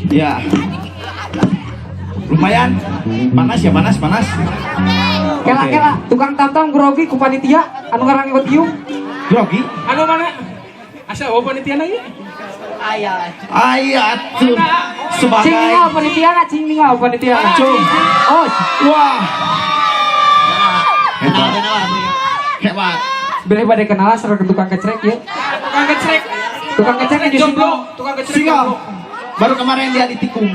Ya. Lumayan. Panas ya, panas. Kela tukang tam-tam grogi ku panitia anu ngarang ikut ieu. Grogi? Anu mana? Asa bawa panitia lagi? Ayat tuh. Sebagai Cing ningal panitia na, cing ningal panitia na. Oh, wah. Hebat. boleh pada kenalan sareng tukang kecrek ya. Tukang kecrek. Tukang kecrek di Jomblo. Tukang kecrek. Singa. Baru kemarin dia ditikung.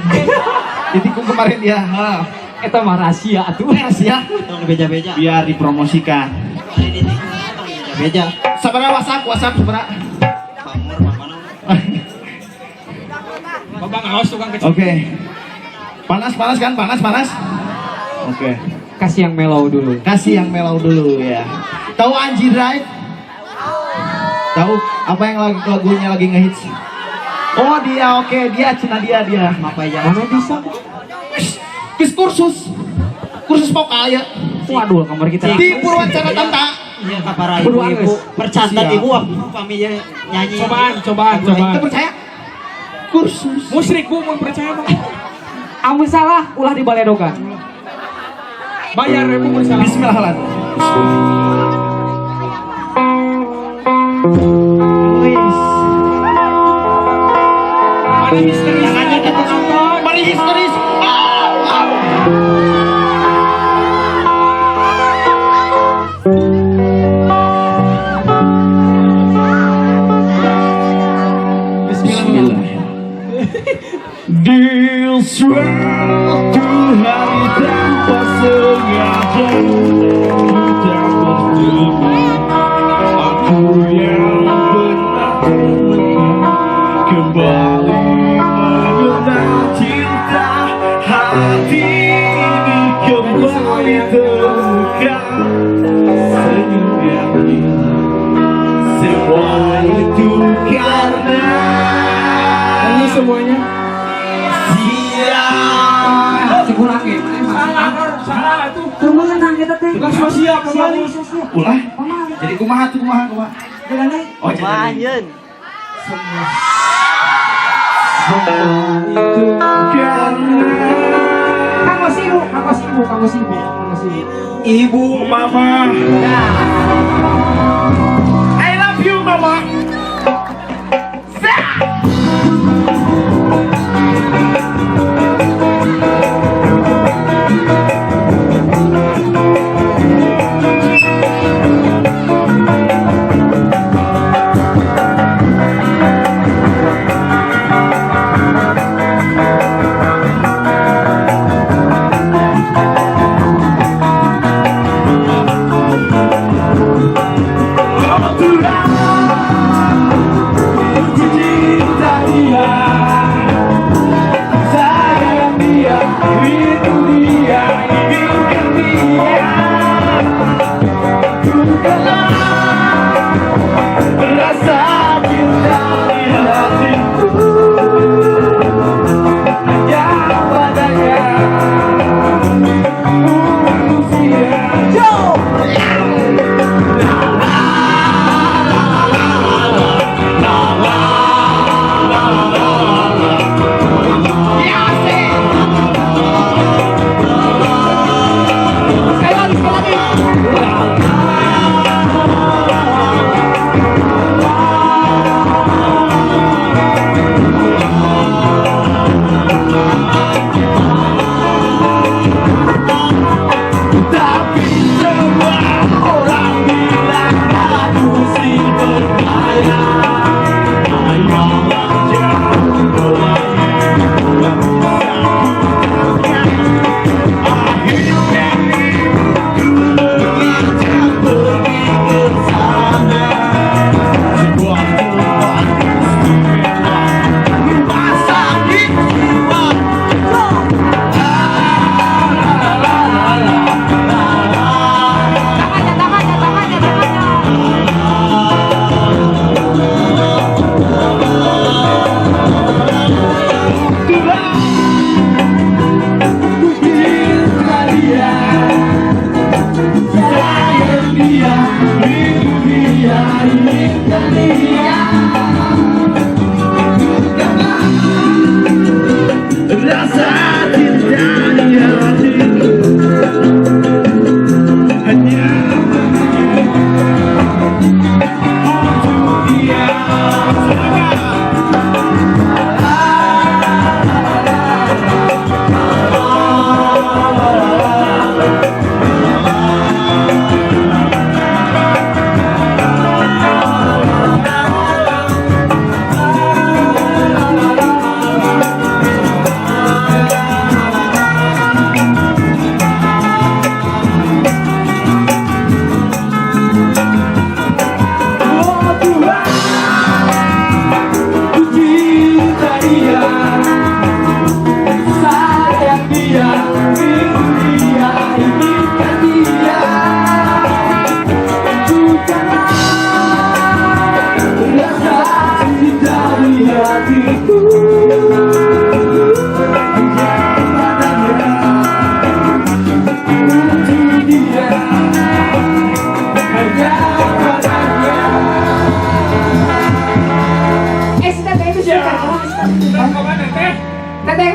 Ditikung kemarin dia. Eta mah rahasia atuh. Rahasia. Tong beja-beja. Biar dipromosikan. Beja. Sabaraha WhatsApp sabaraha. Pamur mana? Babang ngaos tukang kecrek. Oke. Panas kan? Panas. Oke. Kasih yang mellow dulu. Kasih yang mellow dulu ya. Tahu Anji Drive? Tahu apa yang lagunya lagi ngehits? Oh dia, oke, dia cina dia. Apa ya? Mana bisa? Kis kursus vokal ya. Waduh, kamar kita. Di Purwacara Tanta. Iya, kapara Kudu ibu angges. percantan Siap. ibu paminya nyanyi. Cobaan. Kita percaya? Kursus. Musyrik bu mau percaya bang. Amun salah ulah dibaledogan. Bayar bu mau salah. Bismillahirrahmanirrahim. Mari misteri. Tangannya kita nonton. Mari histeris. Bismillah. Di suatu hari tanpa sengaja kita bertemu, aku yang pernah melihat kembali mengenal cinta, hati ini kembali terbuka, senyum yang indah, semua itu karena Ini semuanya. Sekurang ge. Salah tuh. Tunggu tenang kita teh. Tugas sosial kembali. ulah. Jadi kumaha. Oh, jadi semua itu karena Kamu sibuk. ibu mama. I love you mama. rasa cintanya hatiku hanya untuk dia.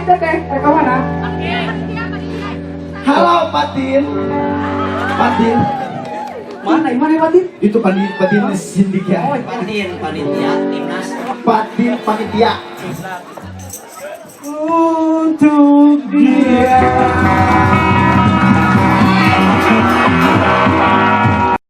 Teteh, ke mana? Halo Patin. Patin. Mana Patin? Itu Patin Sindikat. Panitia timnas. Patin panitia. Untuk dia.